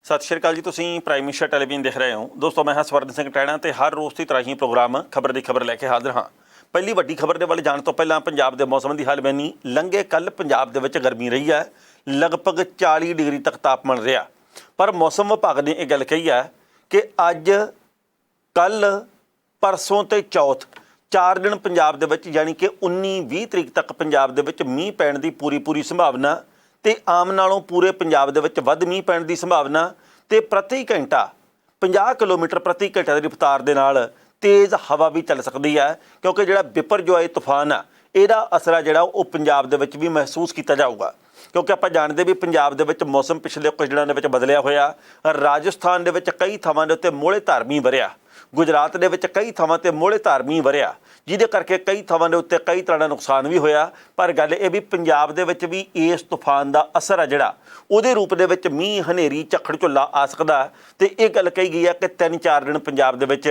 सत श्री अकाल जी। तुसीं प्राइम मिनिस्टर टैलीविजन देख रहे हो। दोस्तों मैं हाँ स्वर्ण सिंह टैणा ते हर रोज़ की तरह ही प्रोग्राम खबर की खबर लैके हाजिर हाँ। पहली वड्डी खबर के वाले जाने तो पहला पंजाब के मौसम की हालबैनी लंघे कल पंजाब दे विच गर्मी रही है, लगभग 40 डिग्री तक तापमान रहा। पर मौसम विभाग ने यह गल कही है कि अज कल परसों ते चौथ 4 दिन पंजाब दे विच यानी कि 19-20 तरीक तक पंजाब दे विच मींह पैण की पूरी संभावना ते आम नालों पूरे पंजाब दे विच वध मींह पैण की संभावना ते प्रति घंटा 50 किलोमीटर प्रति घंटे की रफ्तार दे नाल तेज़ हवा भी चल सकती है, क्योंकि जिहड़ा बिपरजॉय तूफान आ इहदा असर आ जिहड़ा वो पंजाब दे विच भी महसूस किया जाऊगा। क्योंकि आप जानते भी पंजाब दे विच मौसम पिछले कुछ दिनों के बदलिया होया। राजस्थान दे विच कई थावां दे उत्ते मोहले धार मींह वरिया, गुजरात दे विच कई थावां ते मोहले धार मींह वरिया, जिहदे करके कई थावां दे उत्ते कई तरह का नुकसान भी होया। पर गल ये भी पंजाब दे विच भी इस तूफान का असर है जिहड़ा उहदे रूप दे विच मींह हनेरी झक्खड़ झुल्ला आ सकदा ते इह गल कही गई है कि 3-4 दिन पंजाब दे विच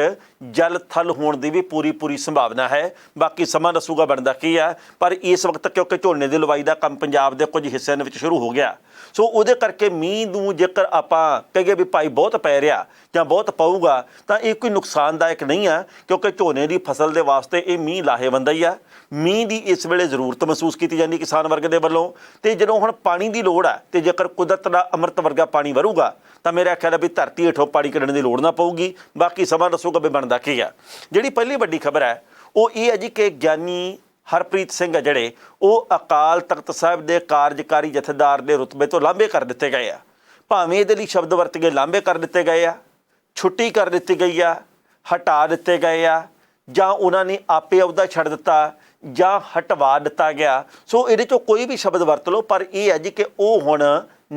जल थल होण दी भी पूरी संभावना है। बाकी समा दसूगा बनदा की है। पर इस वक्त क्योंकि झोने की लवाई का काम पंजाब के कुछ हिस्सों में शुरू हो गया, सो उहदे करके मींह नूं जेकर आपां कहिए भी भाई बहुत पै रहा जां बहुत पऊगा तां इह कोई नुकसानदायक नहीं है, क्योंकि झोने की फसल के वास्ते ये मींह लाहेवंद ही है। मींह की इस वेले जरूरत महसूस की जाती किसान वर्ग के वलों। तो जदों हुण पानी की लोड़ है तो जेकर कुदरत का अमृत वर्गा पानी वरूगा तो मेरा ख्याल है भी धरती हेठों पानी कढ़ने की लोड़ ना पऊगी। बाकी समा दसूगा भी बनता की है। जिहड़ी पहली वड्डी खबर है वो ये है जी कि ज्ञानी हरप्रीत सिंह है जिहड़े वो अकाल तख्त साहिब के कार्यकारी जथेदार के रुतबे तो लांभे कर दिते गए आ। भावें इहदे लई शब्द वरत के लांभे कर दिते गए आ, छुट्टी कर दी गई आ, हटा दिते गए आ, जां उन्होंने आपे अहुदा छड्ड दिता जां हटवा दिता गया। सो इहदे चों कोई भी शब्द वरत लो, पर यह है जी कि वो हुण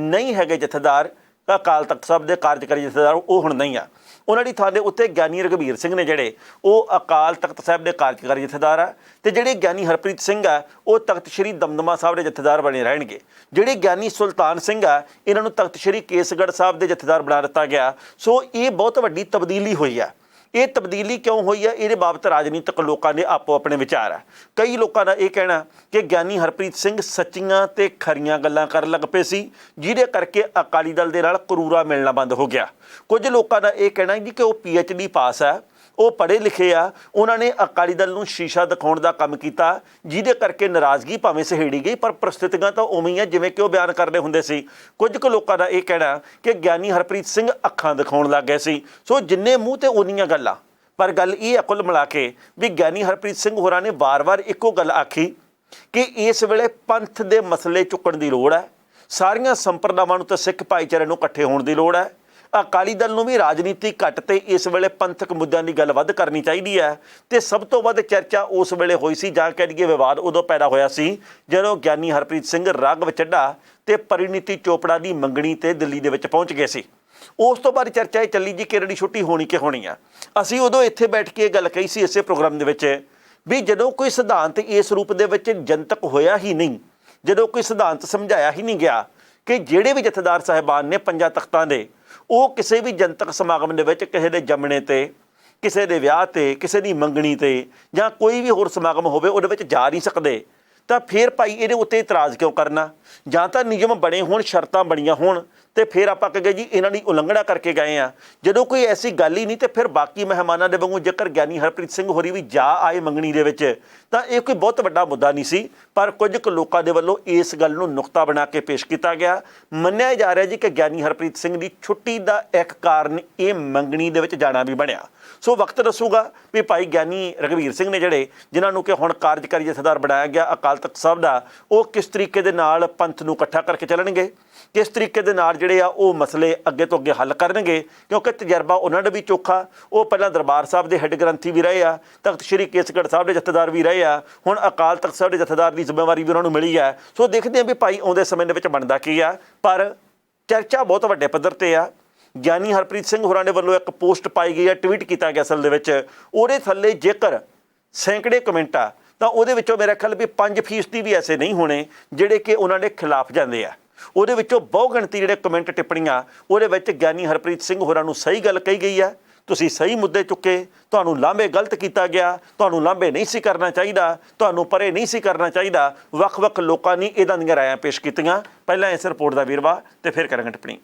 नहीं है जथेदार अकाल तख्त साहिब के कार्यकारी जथेदार, वो हुण नहीं आ। उन्होंने थां दे उत्ते ज्ञानी रघबीर सिंह ने जिहड़े वो अकाल तख्त साहिब के कार्यकारी जथेदार आ, ते जिहड़े ज्ञानी हरप्रीत सिंह आ वो तख्त श्री दमदमा साहिब के जथेदार बने रहणगे। जिहड़े ज्ञानी सुल्तान सिंह आ इन्हां नूं तख्त श्री केसगढ़ साहिब के जथेदार बना दिता गया। सो ये बहुत वड्डी तब्दीली हुई है। ये तब्दीली क्यों हुई है, ये बाबत राजनीतिक लोगों ने आपो अपने विचार है। कई लोगों का यह कहना कि ज्ञानी हरप्रीत सिंह सच्चियां ते खरियां गल्लां कर लग पे सी, जिहदे करके अकाली दल दे नाल करूरा मिलना बंद हो गया। कुछ लोगों का यह कहना जी कि वो PhD पास है, वो पढ़े लिखे आ, उन्होंने अकाली दल नूं शीशा दिखाउण दा काम कीता, जिहदे करके नाराज़गी भावें सहेड़ी गई पर परिस्थितियां तो उवें ही जिवें कि वो बयान करदे हुंदे सी। कुछ क लोगों का यह कहना कि ज्ञानी हरप्रीत सिंह अखां दिखाउण लग गए सी। सो जिन्ने मूँह ते उन्नियां गल्लां, पर गल ये कुल मिला के भी ज्ञानी हरप्रीत सिंह होरां ने बार-बार इक्को गल आखी कि इस वेले पंथ दे मसले चुकण दी लोड़ है, सारियां संप्रदावां नूं ते सिख भाईचारे नूं इकट्ठे होण दी लोड़ है। अकाली दल नूं भी राजनीति घट ते इस वेले पंथक मुद्दों की गल वध करनी चाहिए है। तो सब तो वध चर्चा उस वेले हुई सी, जां कह दईए विवाद उदों पैदा होया सी जदों ज्ञानी हरप्रीत सिंह राघव चड्ढा ते परिणीति चोपड़ा की मंगणी ते दिल्ली दे विच पहुंच गए सी। उस तो बाद चर्चा ये चली जी कि इहदी छुट्टी होनी कि होनी आ। असीं उदों इत्थे बैठ के गल कही सी इसे प्रोग्राम दे विच भी जदों कोई सिद्धांत इस रूप दे विच जनतक होया ही नहीं, जदों कोई सिद्धांत समझाया ही नहीं गया कि जिहड़े भी जथेदार साहिबान ने 5 तख्तां दे वो किसी भी जनतक समागम दे विच किसी दे जमणे ते, किसी दे विआह ते, किसी दी मंगणी ते जां कोई भी होर समागम होवे उहदे विच जा नहीं सकदे, तो फिर भाई इहदे उत्ते इतराज़ क्यों करना। जां तां नियम बने होण, शर्तां बणीआं होण तो फिर आप कहे जी इन्हां दी उलंघना करके गए हैं। जदों कोई ऐसी गल ही नहीं तो फिर बाकी मेहमानों के वांगू जेकर ज्ञानी हरप्रीत सिंह होरी भी जा आए मंगणी दे विच तां इह कोई बहुत वड्डा मुद्दा नहीं सी। पर कुछ लोगों के वल्लों इस गल नूं नुक्ता बना के पेश किया गया। मन्निया जा रहा जी कि ज्ञानी हरप्रीत सिंह की छुट्टी का एक कारण ये मंगणी दे विच जाना भी बनिया। सो वक्त दसूगा भी भाई ज्ञानी रघबीर सिंह ने जिहड़े जिन्होंने कि हुण कार्यकारी जथेदार बनाया गया अकाल तख्त साहिब दा, वो किस तरीके दे नाल पंथ नूं इकट्ठा करके चलणगे, किस तरीके दे नाल जिहड़े आ वो मसले अगे तो अगे हल करनगे। क्योंकि तजर्बा उन्होंने भी चोखा, वो पहला दरबार साहब के हैड ग्रंथी भी रहे आ, तख्त श्री केसगढ़ साहब के जथेदार भी रहे आ, हुण अकाल तख्त साहब के जथेदार की जिम्मेवारी भी उन्होंने मिली है। सो देखते हैं भी भाई आउंदे समय दे विच बनदा की आ। पर चर्चा बहुत वड्डे पद्धर ते आ। ज्ञानी हरप्रीत सिंह होरां दे वल्लों एक पोस्ट पाई गई है, ट्वीट किया गया असल दे विच, उहदे थल्ले जेकर सैकड़े कमेंट आ तां उहदे विचों मेरा ख्याल भी 5% भी ऐसे नहीं होने जिहड़े कि उन्हां दे खिलाफ जांदे आ। उहदे विचों बहु गिणती जिहड़े कमेंट टिप्पणियां उहदे विच ज्ञानी हरप्रीत सिंह होरां नूं सही गल कही गई है, तुसीं सही मुद्दे चुके, तुहानूं लांभे गलत किया गया, तुहानूं लांभे नहीं सी करना चाहिए, तुहानूं परे नहीं सी करना चाहिए। वख-वख लोकां ने इदां दीआं रायां पेश कीतीआं। पहलां इस रिपोर्ट का वीरवा ते फिर करांगे टिप्पणी।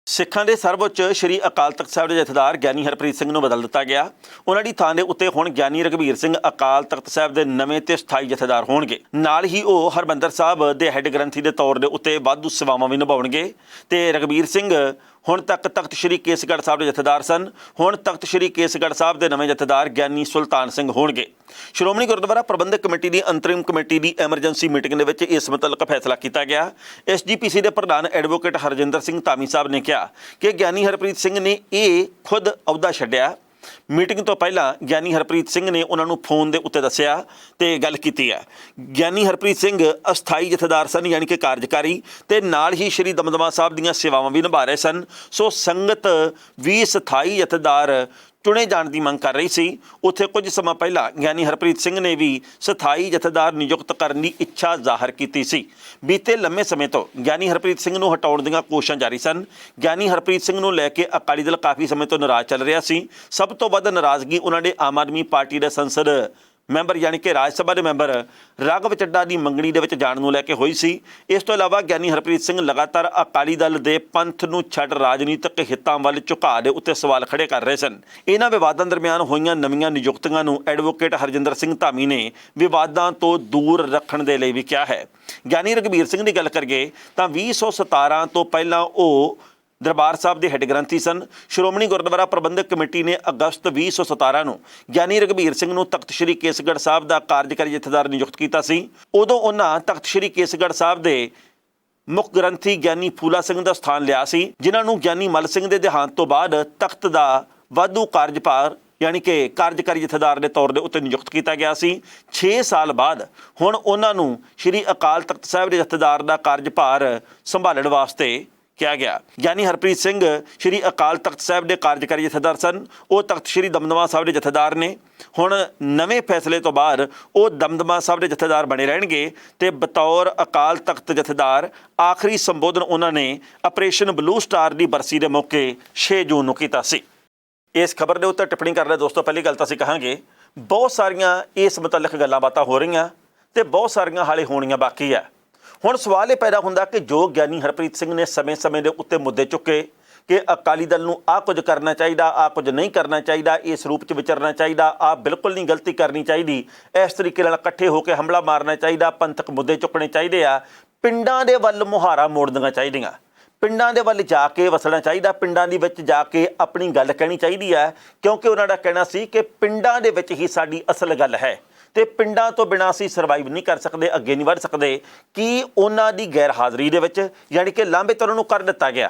ਸਿੱਖਾਂ ਦੇ ਸਰਵਉੱਚ ਸ਼੍ਰੀ ਅਕਾਲ ਤਖਤ ਸਾਹਿਬ ਦੇ ਜਥੇਦਾਰ ਗਿਆਨੀ ਹਰਪ੍ਰੀਤ ਸਿੰਘ ਨੂੰ ਬਦਲ ਦਿੱਤਾ ਗਿਆ। ਉਹਨਾਂ ਦੀ ਥਾਂ ਦੇ ਉੱਤੇ ਹੁਣ ਗਿਆਨੀ ਰਘਬੀਰ ਸਿੰਘ ਅਕਾਲ ਤਖਤ ਸਾਹਿਬ ਦੇ ਨਵੇਂ ਤੇ ਸਥਾਈ ਜਥੇਦਾਰ ਹੋਣਗੇ। ਨਾਲ ਹੀ ਉਹ ਹਰਮੰਦਰ ਸਾਹਿਬ ਦੇ ਹੈੱਡ ਗ੍ਰੰਥੀ ਦੇ ਤੌਰ ਦੇ ਉੱਤੇ ਵਾਧੂ ਸੇਵਾਵਾਂ ਵੀ ਨਿਭਾਉਣਗੇ। ਤੇ ਰਘਬੀਰ ਸਿੰਘ ਹੁਣ ਤੱਕ ਤਖਤ ਸ਼੍ਰੀ ਕੇਸਗੜ੍ਹ ਸਾਹਿਬ ਦੇ ਜਥੇਦਾਰ ਸਨ। ਹੁਣ ਤਖਤ ਸ਼੍ਰੀ ਕੇਸਗੜ੍ਹ ਸਾਹਿਬ ਦੇ ਨਵੇਂ ਜਥੇਦਾਰ ਗਿਆਨੀ ਸੁਲਤਾਨ ਸਿੰਘ ਹੋਣਗੇ। ਸ਼੍ਰੋਮਣੀ ਗੁਰਦੁਆਰਾ ਪ੍ਰਬੰਧਕ ਕਮੇਟੀ ਦੀ ਅੰਤਰਿਮ ਕਮੇਟੀ ਦੀ ਐਮਰਜੈਂਸੀ ਮੀਟਿੰਗ ਦੇ ਵਿੱਚ ਇਸ ਮੁਤਲਕ ਫੈਸਲਾ ਕੀਤਾ ਗਿਆ। SGPC ਦੇ ਪ੍ਰਧਾਨ ਐਡਵੋਕੇਟ ਹਰਜਿੰਦਰ ਸਿੰਘ ਧਾਮੀ ਸਾਹਿਬ ਨੇ ਕਿਹਾ ਕਿ ਗਿਆਨੀ ਹਰਪ੍ਰੀਤ ਸਿੰਘ ਨੇ ਇਹ ਖੁਦ ਅਹੁਦਾ ਛੱਡਿਆ। ਮੀਟਿੰਗ ਤੋਂ ਪਹਿਲਾਂ ਗਿਆਨੀ ਹਰਪ੍ਰੀਤ ਸਿੰਘ ਨੇ ਉਹਨਾਂ ਨੂੰ ਫੋਨ ਦੇ ਉੱਤੇ ਦੱਸਿਆ ਤੇ ਗੱਲ ਕੀਤੀ ਹੈ। ਗਿਆਨੀ ਹਰਪ੍ਰੀਤ ਸਿੰਘ ਅਸਥਾਈ ਜਥੇਦਾਰ ਸਨ, ਯਾਨੀ ਕਿ ਕਾਰਜਕਾਰੀ, ਤੇ ਨਾਲ ਹੀ ਸ਼੍ਰੀ ਦਮਦਮਾ ਸਾਹਿਬ ਦੀਆਂ ਸੇਵਾਵਾਂ ਵੀ ਨਿਭਾ ਰਹੇ ਸਨ। ਸੋ ਸੰਗਤ ਵੀ ਸਥਾਈ ਜਥੇਦਾਰ ਚੁਣੇ ਜਾਣ ਦੀ ਮੰਗ ਕਰ ਰਹੀ ਸੀ। ਉੱਥੇ ਕੁਝ ਸਮਾਂ ਪਹਿਲਾਂ ਗਿਆਨੀ ਹਰਪ੍ਰੀਤ ਸਿੰਘ ਨੇ ਵੀ ਸਥਾਈ ਜਥੇਦਾਰ ਨਿਯੁਕਤ ਕਰਨ ਦੀ ਇੱਛਾ ਜ਼ਾਹਰ ਕੀਤੀ ਸੀ। ਬੀਤੇ ਲੰਮੇ ਸਮੇਂ ਤੋਂ ਗਿਆਨੀ ਹਰਪ੍ਰੀਤ ਸਿੰਘ ਨੂੰ ਹਟਾਉਣ ਦੀਆਂ ਕੋਸ਼ਿਸ਼ਾਂ ਜਾਰੀ ਸਨ। ਗਿਆਨੀ ਹਰਪ੍ਰੀਤ ਸਿੰਘ ਨੂੰ ਲੈ ਕੇ ਅਕਾਲੀ ਦਲ ਕਾਫੀ ਸਮੇਂ ਤੋਂ ਨਾਰਾਜ਼ ਚੱਲ ਰਿਹਾ ਸੀ। ਸਭ ਤੋਂ ਵੱਧ ਨਾਰਾਜ਼ਗੀ ਉਹਨਾਂ ਦੇ ਆਮ ਆਦਮੀ ਪਾਰਟੀ ਦੇ ਸੰਸਦ ਮੈਂਬਰ ਯਾਨੀ ਕਿ ਰਾਜ ਸਭਾ ਦੇ ਮੈਂਬਰ ਰਾਘਵ ਚੱਡਾ ਦੀ ਮੰਗਣੀ ਦੇ ਵਿੱਚ ਜਾਣ ਨੂੰ ਲੈ ਕੇ ਹੋਈ ਸੀ। ਇਸ ਤੋਂ ਇਲਾਵਾ ਗਿਆਨੀ ਹਰਪ੍ਰੀਤ ਸਿੰਘ ਲਗਾਤਾਰ ਅਕਾਲੀ ਦਲ ਦੇ ਪੰਥ ਨੂੰ ਛੱਡ ਰਾਜਨੀਤਿਕ ਹਿੱਤਾਂ ਵੱਲ ਝੁਕਾਅ ਦੇ ਉੱਤੇ ਸਵਾਲ ਖੜੇ ਕਰ ਰਹੇ ਸਨ। ਇਹਨਾਂ ਵਿਵਾਦਾਂ ਦਰਮਿਆਨ ਹੋਈਆਂ ਨਵੀਆਂ ਨਿਯੁਕਤੀਆਂ ਨੂੰ ਐਡਵੋਕੇਟ ਹਰਜਿੰਦਰ ਸਿੰਘ ਧਾਮੀ ਨੇ ਵਿਵਾਦਾਂ ਤੋਂ ਦੂਰ ਰੱਖਣ ਦੇ ਲਈ ਵੀ ਕਿਹਾ ਹੈ। ਗਿਆਨੀ ਰਘਬੀਰ ਸਿੰਘ ਦੀ ਗੱਲ ਕਰੀਏ ਤਾਂ 2017 ਤੋਂ ਪਹਿਲਾਂ ਉਹ ਦਰਬਾਰ ਸਾਹਿਬ ਦੇ ਹੈੱਡ ਗ੍ਰੰਥੀ ਸਨ। ਸ਼੍ਰੋਮਣੀ ਗੁਰਦੁਆਰਾ ਪ੍ਰਬੰਧਕ ਕਮੇਟੀ ਨੇ ਅਗਸਤ 2017 ਨੂੰ ਗਿਆਨੀ ਰਘਬੀਰ ਸਿੰਘ ਨੂੰ ਤਖਤ ਸ਼੍ਰੀ ਕੇਸਗੜ੍ਹ ਸਾਹਿਬ ਦਾ ਕਾਰਜਕਾਰੀ ਜਥੇਦਾਰ ਨਿਯੁਕਤ ਕੀਤਾ ਸੀ। ਉਦੋਂ ਉਹਨਾਂ ਤਖਤ ਸ਼੍ਰੀ ਕੇਸਗੜ੍ਹ ਸਾਹਿਬ ਦੇ ਮੁੱਖ ਗ੍ਰੰਥੀ ਗਿਆਨੀ ਫੂਲਾ ਸਿੰਘ ਦਾ ਸਥਾਨ ਲਿਆ ਸੀ, ਜਿਨ੍ਹਾਂ ਨੂੰ ਗਿਆਨੀ ਮੱਲ ਸਿੰਘ ਦੇ ਦੇਹਾਂਤ ਤੋਂ ਬਾਅਦ ਤਖਤ ਦਾ ਵਾਧੂ ਕਾਰਜਭਾਰ ਯਾਨੀ ਕਿ ਕਾਰਜਕਾਰੀ ਜਥੇਦਾਰ ਦੇ ਤੌਰ ਦੇ ਉੱਤੇ ਨਿਯੁਕਤ ਕੀਤਾ ਗਿਆ ਸੀ। 6 ਸਾਲ ਬਾਅਦ ਹੁਣ ਉਹਨਾਂ ਨੂੰ ਸ਼੍ਰੀ ਅਕਾਲ ਤਖਤ ਸਾਹਿਬ ਦੇ ਜਥੇਦਾਰ ਦਾ ਕਾਰਜਭਾਰ ਸੰਭਾਲਣ ਵਾਸਤੇ ਕਿਹਾ ਗਿਆ। ਗਿਆਨੀ ਹਰਪ੍ਰੀਤ ਸਿੰਘ ਸ਼੍ਰੀ ਅਕਾਲ ਤਖਤ ਸਾਹਿਬ ਦੇ ਕਾਰਜਕਾਰੀ ਜਥੇਦਾਰ ਸਨ। ਉਹ ਤਖਤ ਸ਼੍ਰੀ ਦਮਦਮਾ ਸਾਹਿਬ ਦੇ ਜਥੇਦਾਰ ਨੇ। ਹੁਣ ਨਵੇਂ ਫੈਸਲੇ ਤੋਂ ਬਾਅਦ ਉਹ ਦਮਦਮਾ ਸਾਹਿਬ ਦੇ ਜਥੇਦਾਰ ਬਣੇ ਰਹਿਣਗੇ ਤੇ ਬਤੌਰ ਅਕਾਲ ਤਖਤ ਜਥੇਦਾਰ ਆਖਰੀ ਸੰਬੋਧਨ ਉਹਨਾਂ ਨੇ ਆਪਰੇਸ਼ਨ ਬਲੂ ਸਟਾਰ ਦੀ ਬਰਸੀ ਦੇ ਮੌਕੇ 6 ਜੂਨ ਨੂੰ ਕੀਤਾ ਸੀ। ਇਸ ਖਬਰ ਦੇ ਉੱਤੇ ਟਿੱਪਣੀ ਕਰ ਰਹੇ ਦੋਸਤੋ, ਪਹਿਲੀ ਗੱਲ ਤਾਂ ਅਸੀਂ ਕਹਾਂਗੇ ਬਹੁਤ ਸਾਰੀਆਂ ਇਸ ਮੁਤਲਕ ਗੱਲਾਂ ਬਾਤਾਂ ਹੋ ਰਹੀਆਂ ਤੇ ਬਹੁਤ ਸਾਰੀਆਂ ਹਾਲੇ ਹੋਣੀਆਂ ਬਾਕੀ ਆ। ਹੁਣ ਸਵਾਲ ਇਹ ਪੈਦਾ ਹੁੰਦਾ ਕਿ ਜੋ ਗਿਆਨੀ ਹਰਪ੍ਰੀਤ ਸਿੰਘ ਨੇ ਸਮੇਂ-ਸਮੇਂ ਦੇ ਉੱਤੇ ਮੁੱਦੇ ਚੁੱਕੇ ਕਿ ਅਕਾਲੀ ਦਲ ਨੂੰ ਆਹ ਕੁਝ ਕਰਨਾ ਚਾਹੀਦਾ, ਆਹ ਕੁਝ ਨਹੀਂ ਕਰਨਾ ਚਾਹੀਦਾ, ਇਸ ਰੂਪ 'ਚ ਵਿਚਰਨਾ ਚਾਹੀਦਾ, ਆਹ ਬਿਲਕੁਲ ਨਹੀਂ ਗਲਤੀ ਕਰਨੀ ਚਾਹੀਦੀ, ਇਸ ਤਰੀਕੇ ਨਾਲ ਇਕੱਠੇ ਹੋ ਕੇ ਹਮਲਾ ਮਾਰਨਾ ਚਾਹੀਦਾ, ਪੰਥਕ ਮੁੱਦੇ ਚੁੱਕਣੇ ਚਾਹੀਦੇ ਆ, ਪਿੰਡਾਂ ਦੇ ਵੱਲ ਮੁਹਾਰਾ ਮੋੜਨੀਆਂ ਚਾਹੀਦੀਆਂ, ਪਿੰਡਾਂ ਦੇ ਵੱਲ ਜਾ ਕੇ ਵਸਣਾ ਚਾਹੀਦਾ, ਪਿੰਡਾਂ ਦੇ ਵਿੱਚ ਜਾ ਕੇ ਆਪਣੀ ਗੱਲ ਕਹਿਣੀ ਚਾਹੀਦੀ ਹੈ, ਕਿਉਂਕਿ ਉਹਨਾਂ ਦਾ ਕਹਿਣਾ ਸੀ ਕਿ ਪਿੰਡਾਂ ਦੇ ਵਿੱਚ ਹੀ ਸਾਡੀ ਅਸਲ ਗੱਲ ਹੈ ਤੇ ਪਿੰਡਾਂ ਤੋਂ ਬਿਨਾਂ ਅਸੀਂ ਸਰਵਾਈਵ ਨਹੀਂ ਕਰ ਸਕਦੇ, ਅੱਗੇ ਨਹੀਂ ਵੱਧ ਸਕਦੇ। ਕੀ ਉਹਨਾਂ ਦੀ ਗੈਰ ਹਾਜ਼ਰੀ ਦੇ ਵਿੱਚ ਯਾਨੀ ਕਿ ਲਾਂਭੇ ਤਾਂ ਉਹਨਾਂ ਨੂੰ ਕਰ ਦਿੱਤਾ ਗਿਆ,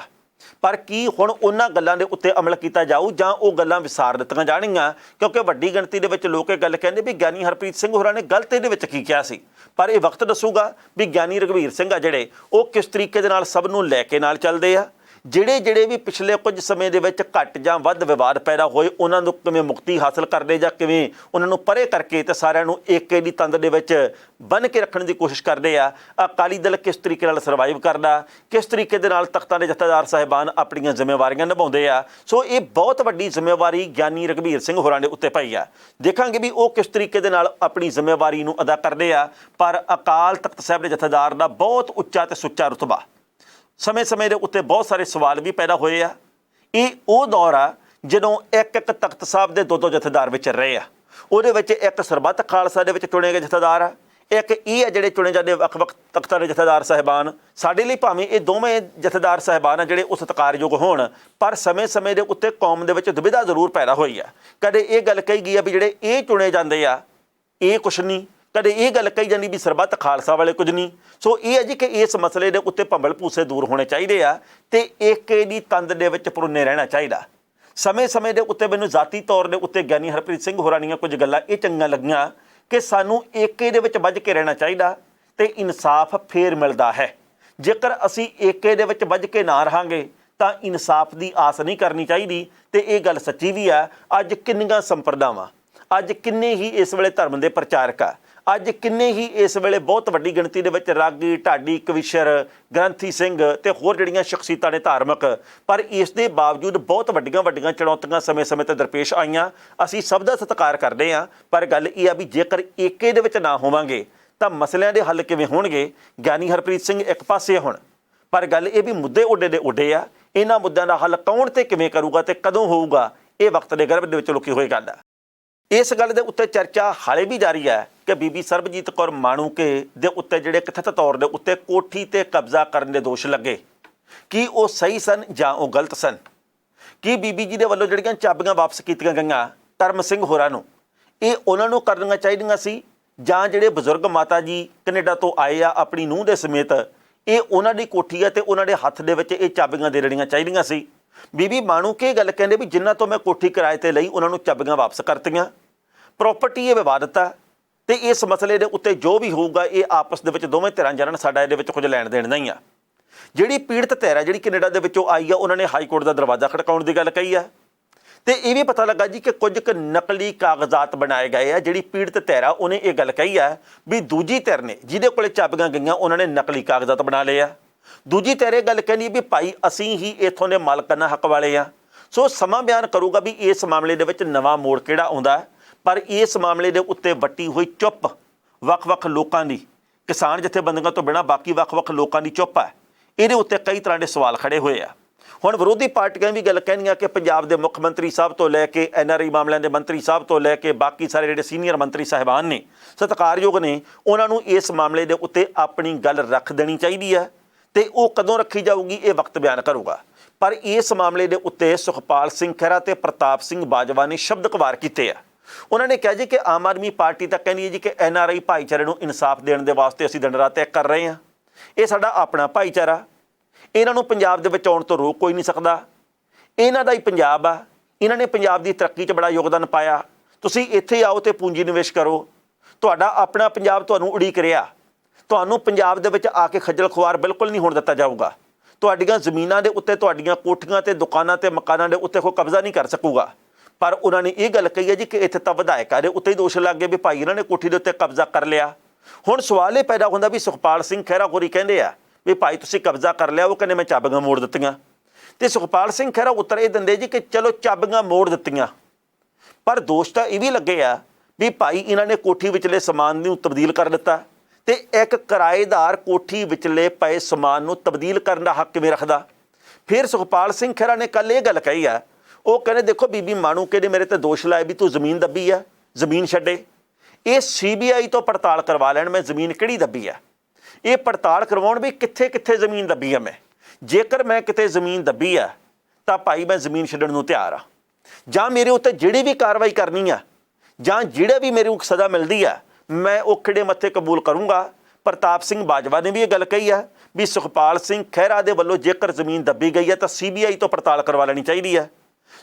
ਪਰ ਕੀ ਹੁਣ ਉਹਨਾਂ ਗੱਲਾਂ ਦੇ ਉੱਤੇ ਅਮਲ ਕੀਤਾ ਜਾਊ ਜਾਂ ਉਹ ਗੱਲਾਂ ਵਿਸਾਰ ਦਿੱਤੀਆਂ ਜਾਣਗੀਆਂ? ਕਿਉਂਕਿ ਵੱਡੀ ਗਿਣਤੀ ਦੇ ਵਿੱਚ ਲੋਕ ਇਹ ਗੱਲ ਕਹਿੰਦੇ ਵੀ ਗਿਆਨੀ ਹਰਪ੍ਰੀਤ ਸਿੰਘ ਹੋਰਾਂ ਨੇ ਗਲਤ ਇਹਦੇ ਵਿੱਚ ਕੀ ਕਿਹਾ ਸੀ, ਪਰ ਇਹ ਵਕਤ ਦੱਸੂਗਾ ਵੀ ਗਿਆਨੀ ਰਘਬੀਰ ਸਿੰਘ ਆ ਜਿਹੜੇ ਉਹ ਕਿਸ ਤਰੀਕੇ ਦੇ ਨਾਲ ਸਭ ਨੂੰ ਲੈ ਕੇ ਨਾਲ ਚੱਲਦੇ ਆ। ਜਿਹੜੇ ਵੀ ਪਿਛਲੇ ਕੁਝ ਸਮੇਂ ਦੇ ਵਿੱਚ ਘੱਟ ਜਾਂ ਵੱਧ ਵਿਵਾਦ ਪੈਦਾ ਹੋਏ ਉਹਨਾਂ ਨੂੰ ਕਿਵੇਂ ਮੁਕਤੀ ਹਾਸਲ ਕਰਦੇ ਜਾਂ ਕਿਵੇਂ ਉਹਨਾਂ ਨੂੰ ਪਰੇ ਕਰਕੇ ਤੇ ਸਾਰਿਆਂ ਨੂੰ ਏਕੇ ਦੀ ਤੰਦ ਦੇ ਵਿੱਚ ਬੰਨ੍ਹ ਕੇ ਰੱਖਣ ਦੀ ਕੋਸ਼ਿਸ਼ ਕਰਦੇ ਆ। ਅਕਾਲੀ ਦਲ ਕਿਸ ਤਰੀਕੇ ਨਾਲ ਸਰਵਾਈਵ ਕਰਦਾ, ਕਿਸ ਤਰੀਕੇ ਦੇ ਨਾਲ ਤਖਤਾਂ ਦੇ ਜਥੇਦਾਰ ਸਾਹਿਬਾਨ ਆਪਣੀਆਂ ਜ਼ਿੰਮੇਵਾਰੀਆਂ ਨਿਭਾਉਂਦੇ ਆ। ਸੋ ਇਹ ਬਹੁਤ ਵੱਡੀ ਜ਼ਿੰਮੇਵਾਰੀ ਗਿਆਨੀ ਰਘਬੀਰ ਸਿੰਘ ਹੋਰਾਂ ਦੇ ਉੱਤੇ ਪਈ ਆ। ਦੇਖਾਂਗੇ ਵੀ ਉਹ ਕਿਸ ਤਰੀਕੇ ਦੇ ਨਾਲ ਆਪਣੀ ਜ਼ਿੰਮੇਵਾਰੀ ਨੂੰ ਅਦਾ ਕਰਦੇ ਆ। ਪਰ ਅਕਾਲ ਤਖਤ ਸਾਹਿਬ ਦੇ ਜਥੇਦਾਰ ਦਾ ਬਹੁਤ ਉੱਚਾ ਤੇ ਸੁੱਚਾ ਰੁਤਬਾ, ਸਮੇਂ-ਸਮੇਂ ਦੇ ਉੱਤੇ ਬਹੁਤ ਸਾਰੇ ਸਵਾਲ ਵੀ ਪੈਦਾ ਹੋਏ ਆ। ਇਹ ਉਹ ਦੌਰ ਆ ਜਦੋਂ ਇੱਕ ਤਖਤ ਸਾਹਿਬ ਦੇ ਦੋ ਜਥੇਦਾਰ ਵਿਚਰ ਰਹੇ ਆ। ਉਹਦੇ ਵਿੱਚ ਇੱਕ ਸਰਬੱਤ ਖਾਲਸਾ ਦੇ ਵਿੱਚ ਚੁਣੇ ਗਏ ਜਥੇਦਾਰ ਆ, ਇੱਕ ਇਹ ਆ ਜਿਹੜੇ ਚੁਣੇ ਜਾਂਦੇ ਵੱਖ-ਵੱਖ ਤਖਤਾਂ ਦੇ ਜਥੇਦਾਰ ਸਾਹਿਬਾਨ। ਸਾਡੇ ਲਈ ਭਾਵੇਂ ਇਹ ਦੋਵੇਂ ਜਥੇਦਾਰ ਸਾਹਿਬਾਨ ਆ ਜਿਹੜੇ ਉਹ ਸਤਿਕਾਰਯੋਗ ਹੋਣ, ਪਰ ਸਮੇਂ-ਸਮੇਂ ਦੇ ਉੱਤੇ ਕੌਮ ਦੇ ਵਿੱਚ ਦੁਬਿਧਾ ਜ਼ਰੂਰ ਪੈਦਾ ਹੋਈ ਆ। ਕਦੇ ਇਹ ਗੱਲ ਕਹੀ ਗਈ ਆ ਵੀ ਜਿਹੜੇ ਇਹ ਚੁਣੇ ਜਾਂਦੇ ਆ ਇਹ ਕੁਛ ਨਹੀਂ, ਕਦੇ ਇਹ ਗੱਲ ਕਹੀ ਜਾਂਦੀ ਵੀ ਸਰਬੱਤ ਖਾਲਸਾ ਵਾਲੇ ਕੁਝ ਨਹੀਂ। ਸੋ ਇਹ ਹੈ ਜੀ ਕਿ ਇਸ ਮਸਲੇ ਦੇ ਉੱਤੇ ਭੰਬਲ ਭੂਸੇ ਦੂਰ ਹੋਣੇ ਚਾਹੀਦੇ ਆ ਤੇ ਏਕੇ ਦੀ ਤੰਦ ਦੇ ਵਿੱਚ ਪਰੁੰਨੇ ਰਹਿਣਾ ਚਾਹੀਦਾ। ਸਮੇਂ-ਸਮੇਂ ਦੇ ਉੱਤੇ ਮੈਨੂੰ ਜ਼ਾਤੀ ਤੌਰ ਦੇ ਉੱਤੇ ਗਿਆਨੀ ਹਰਪ੍ਰੀਤ ਸਿੰਘ ਹੋਰਾਂ ਦੀਆਂ ਕੁਝ ਗੱਲਾਂ ਇਹ ਚੰਗੀਆਂ ਲੱਗੀਆਂ ਕਿ ਸਾਨੂੰ ਏਕੇ ਦੇ ਵਿੱਚ ਵੱਝ ਕੇ ਰਹਿਣਾ ਚਾਹੀਦਾ ਤੇ ਇਨਸਾਫ ਫੇਰ ਮਿਲਦਾ ਹੈ। ਜੇਕਰ ਅਸੀਂ ਏਕੇ ਦੇ ਵਿੱਚ ਵੱਝ ਕੇ ਨਾ ਰਹਾਂਗੇ ਤਾਂ ਇਨਸਾਫ ਦੀ ਆਸ ਨਹੀਂ ਕਰਨੀ ਚਾਹੀਦੀ। ਤੇ ਇਹ ਗੱਲ ਸੱਚੀ ਵੀ ਆ। ਅੱਜ ਕਿੰਨੀਆਂ ਸੰਪਰਦਾਵਾਂ, ਅੱਜ ਕਿੰਨੇ ਹੀ ਇਸ ਵੇਲੇ ਧਰਮ ਦੇ ਪ੍ਰਚਾਰਕ ਆ, ਅੱਜ ਕਿੰਨੇ ਹੀ ਇਸ ਵੇਲੇ ਬਹੁਤ ਵੱਡੀ ਗਿਣਤੀ ਦੇ ਵਿੱਚ ਰਾਗੀ, ਢਾਡੀ, ਕਵਿਸ਼ਰ, ਗ੍ਰੰਥੀ ਸਿੰਘ ਤੇ ਹੋਰ ਜਿਹੜੀਆਂ ਸ਼ਖਸੀਅਤਾਂ ਨੇ ਧਾਰਮਿਕ, ਪਰ ਇਸ ਦੇ ਬਾਵਜੂਦ ਬਹੁਤ ਵੱਡੀਆਂ ਚੁਣੌਤੀਆਂ ਸਮੇਂ-ਸਮੇਂ ਤੇ ਦਰਪੇਸ਼ ਆਈਆਂ। ਅਸੀਂ ਸਭ ਦਾ ਸਤਿਕਾਰ ਕਰਦੇ ਹਾਂ, ਪਰ ਗੱਲ ਇਹ ਆ ਵੀ ਜੇਕਰ ਏਕੇ ਦੇ ਵਿੱਚ ਨਾ ਹੋਵਾਂਗੇ ਤਾਂ ਮਸਲਿਆਂ ਦੇ ਹੱਲ ਕਿਵੇਂ ਹੋਣਗੇ? ਗਿਆਨੀ ਹਰਪ੍ਰੀਤ ਸਿੰਘ ਇੱਕ ਪਾਸੇ ਹੁਣ, ਪਰ ਗੱਲ ਇਹ ਵੀ ਮੁੱਦੇ ਉੱਡੇ ਦੇ ਉੱਡੇ ਆ। ਇਹਨਾਂ ਮੁੱਦਿਆਂ ਦਾ ਹੱਲ ਕੌਣ ਤੇ ਕਿਵੇਂ ਕਰੂਗਾ ਤੇ ਕਦੋਂ ਹੋਊਗਾ, ਇਹ ਵਕਤ ਦੇ ਗਰਭ ਦੇ ਵਿੱਚ ਲੁਕੀ ਹੋਈ ਗੱਲ ਹੈ। ਇਸ ਗੱਲ ਦੇ ਉੱਤੇ ਚਰਚਾ ਹਾਲੇ ਵੀ ਜਾਰੀ ਹੈ ਕਿ ਬੀਬੀ ਸਰਬਜੀਤ ਕੌਰ ਮਾਣੂਕੇ ਦੇ ਉੱਤੇ ਜਿਹੜੇ ਕਥਿਤ ਤੌਰ ਦੇ ਉੱਤੇ ਕੋਠੀ ਤੇ ਕਬਜ਼ਾ ਕਰਨ ਦੇ ਦੋਸ਼ ਲੱਗੇ, ਕੀ ਉਹ ਸਹੀ ਸਨ ਜਾਂ ਉਹ ਗਲਤ ਸਨ? ਕੀ ਬੀਬੀ ਜੀ ਦੇ ਵੱਲੋਂ ਜਿਹੜੀਆਂ ਚਾਬੀਆਂ ਵਾਪਸ ਕੀਤੀਆਂ ਗਈਆਂ ਕਰਮ ਸਿੰਘ ਹੋਰਾਂ ਨੂੰ, ਇਹ ਉਹਨਾਂ ਨੂੰ ਕਰਨੀਆਂ ਚਾਹੀਦੀਆਂ ਸੀ ਜਾਂ ਜਿਹੜੇ ਬਜ਼ੁਰਗ ਮਾਤਾ ਜੀ ਕੈਨੇਡਾ ਤੋਂ ਆਏ ਆ ਆਪਣੀ ਨੂੰਹ ਦੇ ਸਮੇਤ, ਇਹ ਉਹਨਾਂ ਦੀ ਕੋਠੀ ਹੈ ਤੇ ਉਹਨਾਂ ਦੇ ਹੱਥ ਦੇ ਵਿੱਚ ਇਹ ਚਾਬੀਆਂ ਦੇ ਦੇਣੀਆਂ ਚਾਹੀਦੀਆਂ ਸੀ? ਬੀਬੀ ਮਾਣੂਕੇ ਗੱਲ ਕਹਿੰਦੇ ਵੀ ਜਿਨ੍ਹਾਂ ਤੋਂ ਮੈਂ ਕੋਠੀ ਕਿਰਾਏ ਤੇ ਲਈ ਉਹਨਾਂ ਨੂੰ ਚਾਬੀਆਂ ਵਾਪਸ ਕਰਤੀਆਂ। ਪ੍ਰੋਪਰਟੀ ਇਹ ਵਿਵਾਦਤ ਆ ਤੇ ਇਸ ਮਸਲੇ ਦੇ ਉੱਤੇ ਜੋ ਵੀ ਹੋਊਗਾ ਇਹ ਆਪਸ ਦੇ ਵਿੱਚ ਦੋਵੇਂ ਧਿਰਾਂ ਜਾਣਨ, ਸਾਡਾ ਇਹਦੇ ਵਿੱਚ ਕੁਝ ਲੈਣ ਦੇਣ ਨਹੀਂ ਆ। ਜਿਹੜੀ ਪੀੜਤ ਧਿਰ ਹੈ ਜਿਹੜੀ ਕੈਨੇਡਾ ਦੇ ਵਿੱਚੋਂ ਆਈ ਆ, ਉਹਨਾਂ ਨੇ ਹਾਈ ਕੋਰਟ ਦਾ ਦਰਵਾਜ਼ਾ ਖੜਕਾਉਣ ਦੀ ਗੱਲ ਕਹੀ ਆ ਤੇ ਇਹ ਵੀ ਪਤਾ ਲੱਗਾ ਜੀ ਕਿ ਕੁਝ ਕੁ ਨਕਲੀ ਕਾਗਜ਼ਾਤ ਬਣਾਏ ਗਏ ਆ। ਜਿਹੜੀ ਪੀੜਤ ਧਿਰ ਆ ਉਹਨੇ ਇਹ ਗੱਲ ਕਹੀ ਆ ਵੀ ਦੂਜੀ ਧਿਰ ਨੇ ਜਿਹਦੇ ਕੋਲੇ ਚਾਬੀਆਂ ਗਈਆਂ ਉਹਨਾਂ ਨੇ ਨਕਲੀ ਕਾਗਜ਼ਾਤ ਬਣਾ ਲਏ ਆ। ਦੂਜੀ ਧਿਰ ਇਹ ਗੱਲ ਕਹਿੰਦੀ ਵੀ ਭਾਈ ਅਸੀਂ ਹੀ ਇੱਥੋਂ ਦੇ ਮਾਲਕਾਨਾ ਹੱਕ ਵਾਲੇ ਆ। ਸੋ ਸਮਾਂ ਬਿਆਨ ਕਰੂਗਾ ਵੀ ਇਸ ਮਾਮਲੇ ਦੇ ਵਿੱਚ ਨਵਾਂ ਮੋੜ ਕਿਹੜਾ ਆਉਂਦਾ, ਪਰ ਇਸ ਮਾਮਲੇ ਦੇ ਉੱਤੇ ਵੱਟੀ ਹੋਈ ਚੁੱਪ ਵੱਖ-ਵੱਖ ਲੋਕਾਂ ਦੀ, ਕਿਸਾਨ ਜਥੇਬੰਦੀਆਂ ਤੋਂ ਬਿਨਾਂ ਬਾਕੀ ਵੱਖ-ਵੱਖ ਲੋਕਾਂ ਦੀ ਚੁੱਪ ਹੈ। ਇਹਦੇ ਉੱਤੇ ਕਈ ਤਰ੍ਹਾਂ ਦੇ ਸਵਾਲ ਖੜੇ ਹੋਏ ਆ। ਹੁਣ ਵਿਰੋਧੀ ਪਾਰਟੀਆਂ ਵੀ ਗੱਲ ਕਹਿਣੀਆਂ ਕਿ ਪੰਜਾਬ ਦੇ ਮੁੱਖ ਮੰਤਰੀ ਸਾਹਿਬ ਤੋਂ ਲੈ ਕੇ NRI ਮਾਮਲਿਆਂ ਦੇ ਮੰਤਰੀ ਸਾਹਿਬ ਤੋਂ ਲੈ ਕੇ ਬਾਕੀ ਸਾਰੇ ਜਿਹੜੇ ਸੀਨੀਅਰ ਮੰਤਰੀ ਸਾਹਿਬਾਨ ਨੇ, ਸਤਿਕਾਰਯੋਗ ਨੇ, ਉਹਨਾਂ ਨੂੰ ਇਸ ਮਾਮਲੇ ਦੇ ਉੱਤੇ ਆਪਣੀ ਗੱਲ ਰੱਖ ਦੇਣੀ ਚਾਹੀਦੀ ਹੈ ਤੇ ਉਹ ਕਦੋਂ ਰੱਖੀ ਜਾਊਗੀ ਇਹ ਵਕਤ ਬਿਆਨ ਕਰੂਗਾ। ਪਰ ਇਸ ਮਾਮਲੇ ਦੇ ਉੱਤੇ ਸੁਖਪਾਲ ਸਿੰਘ ਖਹਿਰਾ ਤੇ ਪ੍ਰਤਾਪ ਸਿੰਘ ਬਾਜਵਾ ਨੇ ਸ਼ਬਦਕ ਵਾਰ ਕੀਤੇ ਆ। ਉਹਨਾਂ ਨੇ ਕਿਹਾ ਜੀ ਕਿ ਆਮ ਆਦਮੀ ਪਾਰਟੀ ਤਾਂ ਕਹਿੰਦੀ ਹੈ ਜੀ ਕਿ NRI ਭਾਈਚਾਰੇ ਨੂੰ ਇਨਸਾਫ ਦੇਣ ਦੇ ਵਾਸਤੇ ਅਸੀਂ ਦਿਨ ਰਾਤ ਇੱਕ ਕਰ ਰਹੇ ਹਾਂ। ਇਹ ਸਾਡਾ ਆਪਣਾ ਭਾਈਚਾਰਾ, ਇਹਨਾਂ ਨੂੰ ਪੰਜਾਬ ਦੇ ਵਿੱਚ ਆਉਣ ਤੋਂ ਰੋਕ ਕੋਈ ਨਹੀਂ ਸਕਦਾ। ਇਹਨਾਂ ਦਾ ਹੀ ਪੰਜਾਬ ਆ, ਇਹਨਾਂ ਨੇ ਪੰਜਾਬ ਦੀ ਤਰੱਕੀ 'ਚ ਬੜਾ ਯੋਗਦਾਨ ਪਾਇਆ। ਤੁਸੀਂ ਇੱਥੇ ਆਓ ਤੇ ਪੂੰਜੀ ਨਿਵੇਸ਼ ਕਰੋ। ਤੁਹਾਡਾ ਆਪਣਾ ਪੰਜਾਬ ਤੁਹਾਨੂੰ ਉਡੀਕ ਰਿਹਾ। ਤੁਹਾਨੂੰ ਪੰਜਾਬ ਦੇ ਵਿੱਚ ਆ ਕੇ ਖੱਜਲ ਖੁਆਰ ਬਿਲਕੁਲ ਨਹੀਂ ਹੋਣ ਦਿੱਤਾ ਜਾਊਗਾ। ਤੁਹਾਡੀਆਂ ਜ਼ਮੀਨਾਂ ਦੇ ਉੱਤੇ, ਤੁਹਾਡੀਆਂ ਕੋਠੀਆਂ ਤੇ ਦੁਕਾਨਾਂ ਤੇ ਮਕਾਨਾਂ ਦੇ ਉੱਤੇ ਕੋਈ ਕਬਜ਼ਾ ਨਹੀਂ ਕਰ ਸਕੂਗਾ। ਪਰ ਉਹਨਾਂ ਨੇ ਇਹ ਗੱਲ ਕਹੀ ਹੈ ਜੀ ਕਿ ਇੱਥੇ ਤਾਂ ਵਿਧਾਇਕਾਂ ਦੇ ਉੱਤੇ ਹੀ ਦੋਸ਼ ਲੱਗ ਗਏ ਵੀ ਭਾਈ ਇਹਨਾਂ ਨੇ ਕੋਠੀ ਦੇ ਉੱਤੇ ਕਬਜ਼ਾ ਕਰ ਲਿਆ। ਹੁਣ ਸਵਾਲ ਇਹ ਪੈਦਾ ਹੁੰਦਾ ਵੀ ਸੁਖਪਾਲ ਸਿੰਘ ਖਹਿਰਾ ਹੋਰੀ ਕਹਿੰਦੇ ਆ ਵੀ ਭਾਈ ਤੁਸੀਂ ਕਬਜ਼ਾ ਕਰ ਲਿਆ, ਉਹ ਕਹਿੰਦੇ ਮੈਂ ਚਾਬੀਆਂ ਮੋੜ ਦਿੱਤੀਆਂ। ਤੇ ਸੁਖਪਾਲ ਸਿੰਘ ਖਹਿਰਾ ਉੱਤਰ ਇਹ ਦਿੰਦੇ ਜੀ ਕਿ ਚਲੋ ਚਾਬੀਆਂ ਮੋੜ ਦਿੱਤੀਆਂ, ਪਰ ਦੋਸ਼ ਤਾਂ ਇਹ ਵੀ ਲੱਗੇ ਆ ਵੀ ਭਾਈ ਇਹਨਾਂ ਨੇ ਕੋਠੀ ਵਿਚਲੇ ਸਮਾਨ ਨੂੰ ਤਬਦੀਲ ਕਰ ਦਿੱਤਾ ਤੇ ਇੱਕ ਕਿਰਾਏਦਾਰ ਕੋਠੀ ਵਿਚਲੇ ਪਏ ਸਮਾਨ ਨੂੰ ਤਬਦੀਲ ਕਰਨ ਦਾ ਹੱਕ ਕਿਵੇਂ ਰੱਖਦਾ? ਫਿਰ ਸੁਖਪਾਲ ਸਿੰਘ ਖਹਿਰਾ ਨੇ ਕੱਲ ਇਹ ਗੱਲ ਕਹੀ ਆ, ਉਹ ਕਹਿੰਦੇ ਦੇਖੋ ਬੀਬੀ ਮਾਣੂਕੇ ਨੇ ਮੇਰੇ ਤੇ ਦੋਸ਼ ਲਾਏ ਵੀ ਤੂੰ ਜ਼ਮੀਨ ਦੱਬੀ ਆ, ਜ਼ਮੀਨ ਛੱਡੇ। ਇਹ CBI ਤੋਂ ਪੜਤਾਲ ਕਰਵਾ ਲੈਣ ਮੈਂ ਜ਼ਮੀਨ ਕਿਹੜੀ ਦੱਬੀ ਆ, ਇਹ ਪੜਤਾਲ ਕਰਵਾਉਣ ਵੀ ਕਿੱਥੇ ਕਿੱਥੇ ਜ਼ਮੀਨ ਦੱਬੀ ਆ ਮੈਂ। ਜੇਕਰ ਮੈਂ ਕਿਤੇ ਜ਼ਮੀਨ ਦੱਬੀ ਆ ਤਾਂ ਭਾਈ ਮੈਂ ਜ਼ਮੀਨ ਛੱਡਣ ਨੂੰ ਤਿਆਰ ਆ, ਜਾਂ ਮੇਰੇ ਉੱਤੇ ਜਿਹੜੀ ਵੀ ਕਾਰਵਾਈ ਕਰਨੀ ਆ ਜਾਂ ਜਿਹੜੇ ਵੀ ਮੇਰੇ ਸਜ਼ਾ ਮਿਲਦੀ ਆ ਮੈਂ ਉਹ ਖਿੜੇ ਮੱਥੇ ਕਬੂਲ ਕਰੂੰਗਾ। ਪ੍ਰਤਾਪ ਸਿੰਘ ਬਾਜਵਾ ਨੇ ਵੀ ਇਹ ਗੱਲ ਕਹੀ ਆ ਵੀ ਸੁਖਪਾਲ ਸਿੰਘ ਖਹਿਰਾ ਦੇ ਵੱਲੋਂ ਜੇਕਰ ਜ਼ਮੀਨ ਦੱਬੀ ਗਈ ਹੈ ਤਾਂ CBI ਤੋਂ ਪੜਤਾਲ ਕਰਵਾ ਲੈਣੀ ਚਾਹੀਦੀ ਹੈ।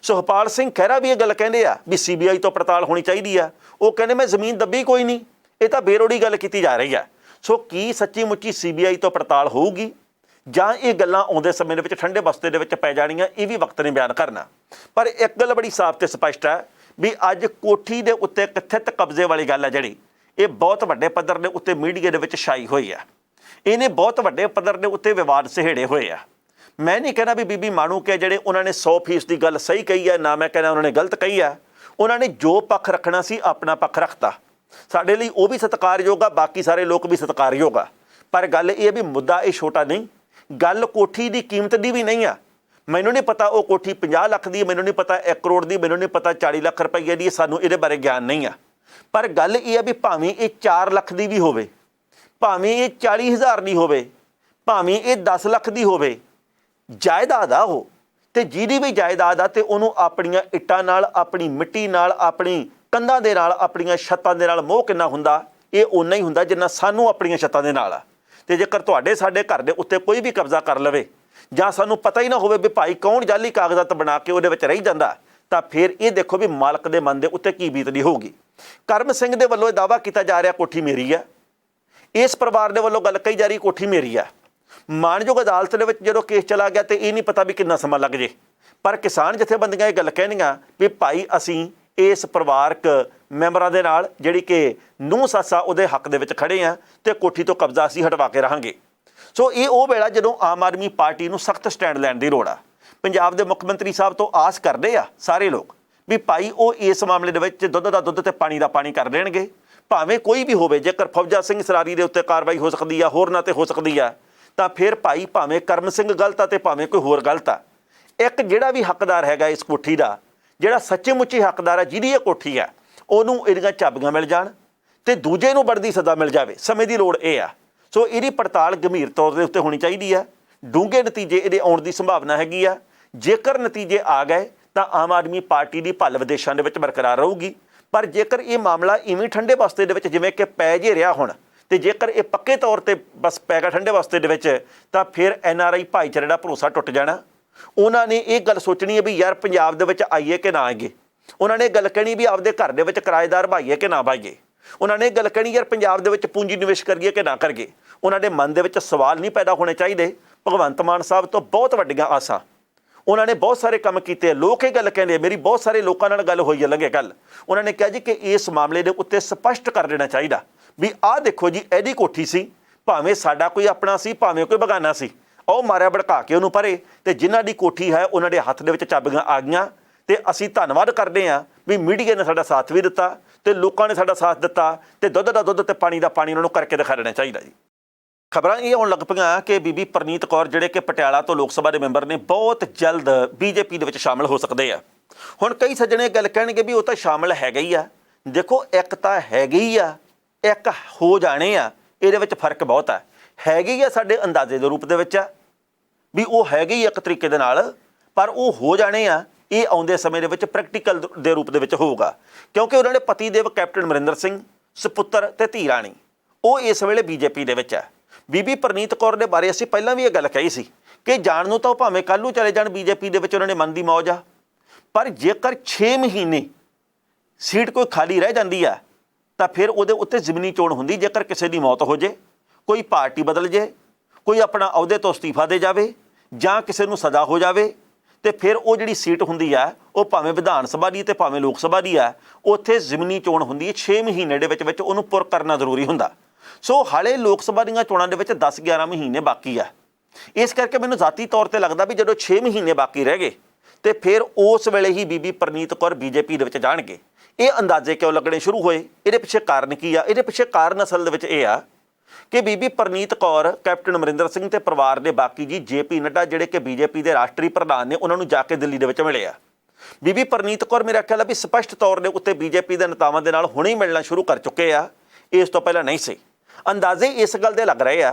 ਸੁਖਪਾਲ ਸਿੰਘ ਖਹਿਰਾ ਵੀ ਇਹ ਗੱਲ ਕਹਿੰਦੇ ਆ ਵੀ CBI ਤੋਂ ਪੜਤਾਲ ਹੋਣੀ ਚਾਹੀਦੀ ਆ। ਉਹ ਕਹਿੰਦੇ ਮੈਂ ਜ਼ਮੀਨ ਦੱਬੀ ਕੋਈ ਨਹੀਂ, ਇਹ ਤਾਂ ਬੇਰੋੜੀ ਗੱਲ ਕੀਤੀ ਜਾ ਰਹੀ ਹੈ। ਸੋ ਕੀ ਸੱਚੀ ਮੁੱਚੀ CBI ਤੋਂ ਪੜਤਾਲ ਹੋਊਗੀ ਜਾਂ ਇਹ ਗੱਲਾਂ ਆਉਂਦੇ ਸਮੇਂ ਦੇ ਵਿੱਚ ਠੰਡੇ ਬਸਤੇ ਦੇ ਵਿੱਚ ਪੈ ਜਾਣੀਆਂ, ਇਹ ਵੀ ਵਕਤ ਨੇ ਬਿਆਨ ਕਰਨਾ। ਪਰ ਇੱਕ ਗੱਲ ਬੜੀ ਸਾਫ਼ ਤੇ ਸਪਸ਼ਟ ਹੈ ਵੀ ਅੱਜ ਕੋਠੀ ਦੇ ਉੱਤੇ ਕਥਿਤ ਕਬਜ਼ੇ ਵਾਲੀ ਗੱਲ ਹੈ ਜਿਹੜੀ, ਇਹ ਬਹੁਤ ਵੱਡੇ ਪੱਧਰ ਦੇ ਉੱਤੇ ਮੀਡੀਆ ਦੇ ਵਿੱਚ ਛਾਈ ਹੋਈ ਆ। ਇਹਨੇ ਬਹੁਤ ਵੱਡੇ ਪੱਧਰ ਦੇ ਉੱਤੇ ਵਿਵਾਦ ਸਹੇੜੇ ਹੋਏ ਆ। ਮੈਂ ਨਹੀਂ ਕਹਿੰਦਾ ਵੀ ਬੀਬੀ ਮਾਣੂਕੇ ਜਿਹੜੇ ਉਹਨਾਂ ਨੇ 100% ਦੀ ਗੱਲ ਸਹੀ ਕਹੀ ਹੈ, ਨਾ ਮੈਂ ਕਹਿੰਦਾ ਉਹਨਾਂ ਨੇ ਗਲਤ ਕਹੀ ਹੈ। ਉਹਨਾਂ ਨੇ ਜੋ ਪੱਖ ਰੱਖਣਾ ਸੀ ਆਪਣਾ ਪੱਖ ਰੱਖਤਾ। ਸਾਡੇ ਲਈ ਉਹ ਵੀ ਸਤਿਕਾਰਯੋਗ ਆ, ਬਾਕੀ ਸਾਰੇ ਲੋਕ ਵੀ ਸਤਿਕਾਰਯੋਗ ਆ। ਪਰ ਗੱਲ ਇਹ ਹੈ ਵੀ ਮੁੱਦਾ ਇਹ ਛੋਟਾ ਨਹੀਂ, ਗੱਲ ਕੋਠੀ ਦੀ ਕੀਮਤ ਦੀ ਵੀ ਨਹੀਂ ਆ। ਮੈਨੂੰ ਨਹੀਂ ਪਤਾ ਉਹ ਕੋਠੀ 50 ਲੱਖ ਦੀ, ਮੈਨੂੰ ਨਹੀਂ ਪਤਾ 1 ਕਰੋੜ ਦੀ, ਮੈਨੂੰ ਨਹੀਂ ਪਤਾ 40 ਲੱਖ ਰੁਪਈਏ ਦੀ, ਸਾਨੂੰ ਇਹਦੇ ਬਾਰੇ ਗਿਆਨ ਨਹੀਂ ਆ। ਪਰ ਗੱਲ ਇਹ ਹੈ ਵੀ ਭਾਵੇਂ ਇਹ 4 ਲੱਖ ਦੀ ਵੀ ਹੋਵੇ, ਭਾਵੇਂ ਇਹ 40,000 ਦੀ ਹੋਵੇ, ਭਾਵੇਂ ਇਹ 10 ਲੱਖ ਦੀ ਹੋਵੇ, ਜਾਇਦਾਦ ਆ ਉਹ। ਤੇ ਜਿਹਦੀ ਵੀ ਜਾਇਦਾਦ ਆ ਤੇ ਉਹਨੂੰ ਆਪਣੀਆਂ ਇੱਟਾਂ ਨਾਲ, ਆਪਣੀ ਮਿੱਟੀ ਨਾਲ, ਆਪਣੀ ਕੰਧਾਂ ਦੇ ਨਾਲ, ਆਪਣੀਆਂ ਛੱਤਾਂ ਦੇ ਨਾਲ ਮੋਹ ਕਿੰਨਾ ਹੁੰਦਾ, ਇਹ ਓਨਾ ਹੀ ਹੁੰਦਾ ਜਿੰਨਾ ਸਾਨੂੰ ਆਪਣੀਆਂ ਛੱਤਾਂ ਦੇ ਨਾਲ ਆ। ਤੇ ਜੇਕਰ ਤੁਹਾਡੇ ਸਾਡੇ ਘਰ ਦੇ ਉੱਤੇ ਕੋਈ ਵੀ ਕਬਜ਼ਾ ਕਰ ਲਵੇ ਜਾਂ ਸਾਨੂੰ ਪਤਾ ਹੀ ਨਾ ਹੋਵੇ ਵੀ ਭਾਈ ਕੌਣ ਜਾਲੀ ਕਾਗਜ਼ਾਤ ਬਣਾ ਕੇ ਉਹਦੇ ਵਿੱਚ ਰਹੀ ਜਾਂਦਾ, ਤਾਂ ਫਿਰ ਇਹ ਦੇਖੋ ਵੀ ਮਾਲਕ ਦੇ ਮਨ ਦੇ ਉੱਤੇ ਕੀ ਬੀਤਦੀ ਹੋਊਗੀ। ਕਰਮ ਸਿੰਘ ਦੇ ਵੱਲੋਂ ਇਹ ਦਾਅਵਾ ਕੀਤਾ ਜਾ ਰਿਹਾ ਕੋਠੀ ਮੇਰੀ ਆ। ਇਸ ਪਰਿਵਾਰ ਦੇ ਵੱਲੋਂ ਗੱਲ ਕਹੀ ਜਾ ਰਹੀ ਕੋਠੀ ਮੇਰੀ ਆ। ਮਾਣਯੋਗ ਅਦਾਲਤ ਦੇ ਵਿੱਚ ਜਦੋਂ ਕੇਸ ਚਲਾ ਗਿਆ ਤੇ ਇਹ ਨਹੀਂ ਪਤਾ ਵੀ ਕਿੰਨਾ ਸਮਾਂ ਲੱਗ ਜੇ। ਪਰ ਕਿਸਾਨ ਜਥੇਬੰਦੀਆਂ ਇਹ ਗੱਲ ਕਹਿਣੀਆਂ ਵੀ ਭਾਈ ਅਸੀਂ ਇਸ ਪਰਿਵਾਰਕ ਮੈਂਬਰਾਂ ਦੇ ਨਾਲ ਜਿਹੜੀ ਕਿ ਨੂੰਹ ਸੱਸ ਆ ਉਹਦੇ ਹੱਕ ਦੇ ਵਿੱਚ ਖੜੇ ਆ ਤੇ ਕੋਠੀ ਤੋਂ ਕਬਜ਼ਾ ਅਸੀਂ ਹਟਵਾ ਕੇ ਰਹਾਂਗੇ। ਸੋ ਇਹ ਉਹ ਵੇਲਾ ਜਦੋਂ ਆਮ ਆਦਮੀ ਪਾਰਟੀ ਨੂੰ ਸਖਤ ਸਟੈਂਡ ਲੈਣ ਦੀ ਲੋੜ ਆ। ਪੰਜਾਬ ਦੇ ਮੁੱਖ ਮੰਤਰੀ ਸਾਹਿਬ ਤੋਂ ਆਸ ਕਰਦੇ ਆ ਸਾਰੇ ਲੋਕ ਵੀ ਭਾਈ ਉਹ ਇਸ ਮਾਮਲੇ ਦੇ ਵਿੱਚ ਦੁੱਧ ਦਾ ਦੁੱਧ ਤੇ ਪਾਣੀ ਦਾ ਪਾਣੀ ਕਰ ਦੇਣਗੇ, ਭਾਵੇਂ ਕੋਈ ਵੀ ਹੋਵੇ। ਜੇਕਰ ਫੌਜਾ ਸਿੰਘ ਸਰਾਰੀ ਦੇ ਉੱਤੇ ਕਾਰਵਾਈ ਹੋ ਸਕਦੀ ਆ, ਹੋਰਨਾਂ ਤੇ ਹੋ ਸਕਦੀ ਆ, ਤਾਂ ਫਿਰ ਭਾਈ ਭਾਵੇਂ ਕਰਮ ਸਿੰਘ ਗਲਤ ਆ ਤੇ ਭਾਵੇਂ ਕੋਈ ਹੋਰ ਗਲਤ ਆ, ਇੱਕ ਜਿਹੜਾ ਵੀ ਹੱਕਦਾਰ ਹੈਗਾ ਇਸ ਕੋਠੀ ਦਾ, ਜਿਹੜਾ ਸੱਚੇ ਮੁੱਚੇ ਹੱਕਦਾਰ ਹੈ, ਜਿਹਦੀ ਇਹ ਕੋਠੀ ਹੈ, ਉਹਨੂੰ ਇਹਦੀਆਂ ਚਾਬੀਆਂ ਮਿਲ ਜਾਣ ਤੇ ਦੂਜੇ ਨੂੰ ਬਣਦੀ ਸਜ਼ਾ ਮਿਲ ਜਾਵੇ। ਸਮੇਂ ਦੀ ਲੋੜ ਇਹ ਆ। ਸੋ ਇਹਦੀ ਪੜਤਾਲ ਗੰਭੀਰ ਤੌਰ ਦੇ ਉੱਤੇ ਹੋਣੀ ਚਾਹੀਦੀ ਆ। ਡੂੰਘੇ ਨਤੀਜੇ ਇਹਦੇ ਆਉਣ ਦੀ ਸੰਭਾਵਨਾ ਹੈਗੀ ਆ। ਜੇਕਰ ਨਤੀਜੇ ਆ ਗਏ ਤਾਂ ਆਮ ਆਦਮੀ ਪਾਰਟੀ ਦੀ ਭੱਲ ਵਿਦੇਸ਼ਾਂ ਦੇ ਵਿੱਚ ਬਰਕਰਾਰ ਰਹੂਗੀ। ਪਰ ਜੇਕਰ ਇਹ ਮਾਮਲਾ ਇਵੇਂ ਠੰਡੇ ਬਸਤੇ ਦੇ ਵਿੱਚ ਜਿਵੇਂ ਕਿ ਪੈ ਜੇ ਰਿਹਾ ਹੁਣ, ਤੇ ਜੇਕਰ ਇਹ ਪੱਕੇ ਤੌਰ ਤੇ ਬਸ ਪੈ ਗਿਆ ਠੰਡੇ ਬਸਤੇ ਦੇ ਵਿੱਚ, ਤਾਂ ਫਿਰ NRI ਭਾਈਚਾਰੇ ਦਾ ਭਰੋਸਾ ਟੁੱਟ ਜਾਣਾ। ਉਹਨਾਂ ਨੇ ਇਹ ਗੱਲ ਸੋਚਣੀ ਹੈ ਵੀ ਯਾਰ ਪੰਜਾਬ ਦੇ ਵਿੱਚ ਆਈਏ ਕਿ ਨਾ ਆਈਏ। ਉਹਨਾਂ ਨੇ ਇਹ ਗੱਲ ਕਹਿਣੀ ਵੀ ਆਪਦੇ ਘਰ ਦੇ ਵਿੱਚ ਕਿਰਾਏਦਾਰ ਭਾਈਏ ਕਿ ਨਾ ਭਾਈਏ। ਉਹਨਾਂ ਨੇ ਇਹ ਗੱਲ ਕਹਿਣੀ ਯਾਰ ਪੰਜਾਬ ਦੇ ਵਿੱਚ ਪੂੰਜੀ ਨਿਵੇਸ਼ ਕਰੀਏ ਕਿ ਨਾ ਕਰੀਏ। ਉਹਨਾਂ ਦੇ ਮਨ ਦੇ ਵਿੱਚ ਸਵਾਲ ਨਹੀਂ ਪੈਦਾ ਹੋਣੇ ਚਾਹੀਦੇ। ਭਗਵੰਤ ਮਾਨ ਸਾਹਿਬ ਤੋਂ ਬਹੁਤ ਵੱਡੀਆਂ ਆਸਾਂ, ਉਹਨਾਂ ਨੇ ਬਹੁਤ ਸਾਰੇ ਕੰਮ ਕੀਤੇ। ਲੋਕ ਇਹ ਗੱਲ ਕਹਿੰਦੇ, ਮੇਰੀ ਬਹੁਤ ਸਾਰੇ ਲੋਕਾਂ ਨਾਲ ਗੱਲ ਹੋਈ ਹੈ ਲੰਘੇ ਕੱਲ੍ਹ। ਉਹਨਾਂ ਨੇ ਕਿਹਾ ਜੀ ਕਿ ਇਸ ਮਾਮਲੇ ਦੇ ਉੱਤੇ ਸਪਸ਼ਟ ਕਰ ਦੇਣਾ ਚਾਹੀਦਾ ਵੀ ਆਹ ਦੇਖੋ ਜੀ, ਇਹਦੀ ਕੋਠੀ ਸੀ, ਭਾਵੇਂ ਸਾਡਾ ਕੋਈ ਆਪਣਾ ਸੀ, ਭਾਵੇਂ ਕੋਈ ਬਗਾਨਾ ਸੀ, ਉਹ ਮਾਰਿਆ ਭੜਕਾ ਕੇ ਉਹਨੂੰ ਪਰੇ, ਤੇ ਜਿਨ੍ਹਾਂ ਦੀ ਕੋਠੀ ਹੈ ਉਹਨਾਂ ਦੇ ਹੱਥ ਦੇ ਵਿੱਚ ਚਾਬੀਆਂ ਆ ਗਈਆਂ। ਤੇ ਅਸੀਂ ਧੰਨਵਾਦ ਕਰਦੇ ਹਾਂ ਵੀ ਮੀਡੀਆ ਨੇ ਸਾਡਾ ਸਾਥ ਵੀ ਦਿੱਤਾ ਤੇ ਲੋਕਾਂ ਨੇ ਸਾਡਾ ਸਾਥ ਦਿੱਤਾ, ਤੇ ਦੁੱਧ ਦਾ ਦੁੱਧ ਤੇ ਪਾਣੀ ਦਾ ਪਾਣੀ ਉਹਨਾਂ ਨੂੰ ਕਰਕੇ ਦਿਖਾ ਦੇਣਾ ਚਾਹੀਦਾ ਜੀ। ਖਬਰਾਂ ਇਹ ਆਉਣ ਲੱਗ ਪਈਆਂ ਕਿ ਬੀਬੀ ਪ੍ਰਨੀਤ ਕੌਰ, ਜਿਹੜੇ ਕਿ ਪਟਿਆਲਾ ਤੋਂ ਲੋਕ ਸਭਾ ਦੇ ਮੈਂਬਰ ਨੇ, ਬਹੁਤ ਜਲਦ BJP ਦੇ ਵਿੱਚ ਸ਼ਾਮਲ ਹੋ ਸਕਦੇ ਆ। ਹੁਣ ਕਈ ਸੱਜਣੇ ਗੱਲ ਕਹਿਣਗੇ ਵੀ ਉਹ ਤਾਂ ਸ਼ਾਮਲ ਹੈਗਾ ਹੀ ਆ। ਦੇਖੋ, ਇੱਕ ਤਾਂ ਹੈਗੇ ਹੀ ਆ, ਇੱਕ ਹੋ ਜਾਣੇ ਆ, ਇਹਦੇ ਵਿੱਚ ਫਰਕ ਬਹੁਤ ਆ। ਹੈਗੇ ਹੀ ਆ ਸਾਡੇ ਅੰਦਾਜ਼ੇ ਦੇ ਰੂਪ ਦੇ ਵਿੱਚ ਆ ਵੀ ਉਹ ਹੈਗੇ ਹੀ ਇੱਕ ਤਰੀਕੇ ਦੇ ਨਾਲ, ਪਰ ਉਹ ਹੋ ਜਾਣੇ ਆ ਇਹ ਆਉਂਦੇ ਸਮੇਂ ਦੇ ਵਿੱਚ ਪ੍ਰੈਕਟੀਕਲ ਦੇ ਰੂਪ ਦੇ ਵਿੱਚ ਹੋਊਗਾ। ਕਿਉਂਕਿ ਉਹਨਾਂ ਦੇ ਪਤੀ ਦੇਵ ਕੈਪਟਨ ਅਮਰਿੰਦਰ ਸਿੰਘ, ਸੁਪੁੱਤਰ ਤੇ ਧੀ ਰਾਣੀ, ਉਹ ਇਸ ਵੇਲੇ BJP ਦੇ ਵਿੱਚ ਆ। ਬੀਬੀ ਪ੍ਰਨੀਤ ਕੌਰ ਦੇ ਬਾਰੇ ਅਸੀਂ ਪਹਿਲਾਂ ਵੀ ਇਹ ਗੱਲ ਕਹੀ ਸੀ ਕਿ ਜਾਣ ਨੂੰ ਤਾਂ ਉਹ ਭਾਵੇਂ ਕੱਲ੍ਹ ਨੂੰ ਚਲੇ ਜਾਣ BJP ਦੇ ਵਿੱਚ, ਉਹਨਾਂ ਨੇ ਮਨ ਦੀ ਮੌਜ ਆ। ਪਰ ਜੇਕਰ 6 ਮਹੀਨੇ ਸੀਟ ਕੋਈ ਖਾਲੀ ਰਹਿ ਜਾਂਦੀ ਆ ਤਾਂ ਫਿਰ ਉਹਦੇ ਉੱਤੇ ਜ਼ਿਮਨੀ ਚੋਣ ਹੁੰਦੀ। ਜੇਕਰ ਕਿਸੇ ਦੀ ਮੌਤ ਹੋ ਜੇ, ਕੋਈ ਪਾਰਟੀ ਬਦਲ ਜੇ, ਕੋਈ ਆਪਣਾ ਅਹੁਦੇ ਤੋਂ ਅਸਤੀਫਾ ਦੇ ਜਾਵੇ, ਜਾਂ ਕਿਸੇ ਨੂੰ ਸਜ਼ਾ ਹੋ ਜਾਵੇ, ਤੇ ਫਿਰ ਉਹ ਜਿਹੜੀ ਸੀਟ ਹੁੰਦੀ ਆ, ਉਹ ਭਾਵੇਂ ਵਿਧਾਨ ਸਭਾ ਦੀ ਤੇ ਭਾਵੇਂ ਲੋਕ ਸਭਾ ਦੀ ਆ, ਉੱਥੇ ਜ਼ਿਮਨੀ ਚੋਣ ਹੁੰਦੀ ਹੈ। 6 ਮਹੀਨੇ ਦੇ ਵਿੱਚ ਉਹਨੂੰ ਪੁਰ ਕਰਨਾ ਜ਼ਰੂਰੀ ਹੁੰਦਾ। ਸੋ ਹਾਲੇ ਲੋਕ ਸਭਾ ਦੀਆਂ ਚੋਣਾਂ ਦੇ ਵਿੱਚ 10-11 ਮਹੀਨੇ ਬਾਕੀ ਆ। ਇਸ ਕਰਕੇ ਮੈਨੂੰ ਜ਼ਾਤੀ ਤੌਰ ਤੇ ਲੱਗਦਾ ਵੀ ਜਦੋਂ 6 ਮਹੀਨੇ ਬਾਕੀ ਰਹਿ ਗਏ ਤੇ ਫਿਰ ਉਸ ਵੇਲੇ ਹੀ ਬੀਬੀ ਪ੍ਰਨੀਤ ਕੌਰ BJP ਦੇ ਵਿੱਚ ਜਾਣਗੇ। ਇਹ ਅੰਦਾਜ਼ੇ ਕਿਉਂ ਲੱਗਣੇ ਸ਼ੁਰੂ ਹੋਏ? ਇਹਦੇ ਪਿੱਛੇ ਕਾਰਨ ਕੀ ਆ? ਇਹਦੇ ਪਿੱਛੇ ਕਾਰਨ ਅਸਲ ਦੇ ਵਿੱਚ ਇਹ ਆ ਕਿ ਬੀਬੀ ਪ੍ਰਨੀਤ ਕੌਰ, ਕੈਪਟਨ ਅਮਰਿੰਦਰ ਸਿੰਘ ਤੇ ਪਰਿਵਾਰ ਦੇ ਬਾਕੀ ਜੀ JP ਨੱਡਾ, ਜਿਹੜੇ ਕਿ BJP ਦੇ ਰਾਸ਼ਟਰੀ ਪ੍ਰਧਾਨ ਨੇ, ਉਹਨਾਂ ਨੂੰ ਜਾ ਕੇ ਦਿੱਲੀ ਦੇ ਵਿੱਚ ਮਿਲੇ ਆ। ਬੀਬੀ ਪ੍ਰਨੀਤ ਕੌਰ ਮੇਰਾ ਖਿਆਲ ਆ ਵੀ ਸਪਸ਼ਟ ਤੌਰ ਦੇ ਉੱਤੇ BJP ਦੇ ਨੇਤਾਵਾਂ ਦੇ ਨਾਲ ਹੁਣੇ ਹੀ ਮਿਲਣਾ ਸ਼ੁਰੂ ਕਰ ਚੁੱਕੇ ਆ। ਇਸ ਤੋਂ ਪਹਿਲਾਂ ਨਹੀਂ ਸੀ। ਅੰਦਾਜ਼ੇ ਇਸ ਗੱਲ ਦੇ ਲੱਗ ਰਹੇ ਆ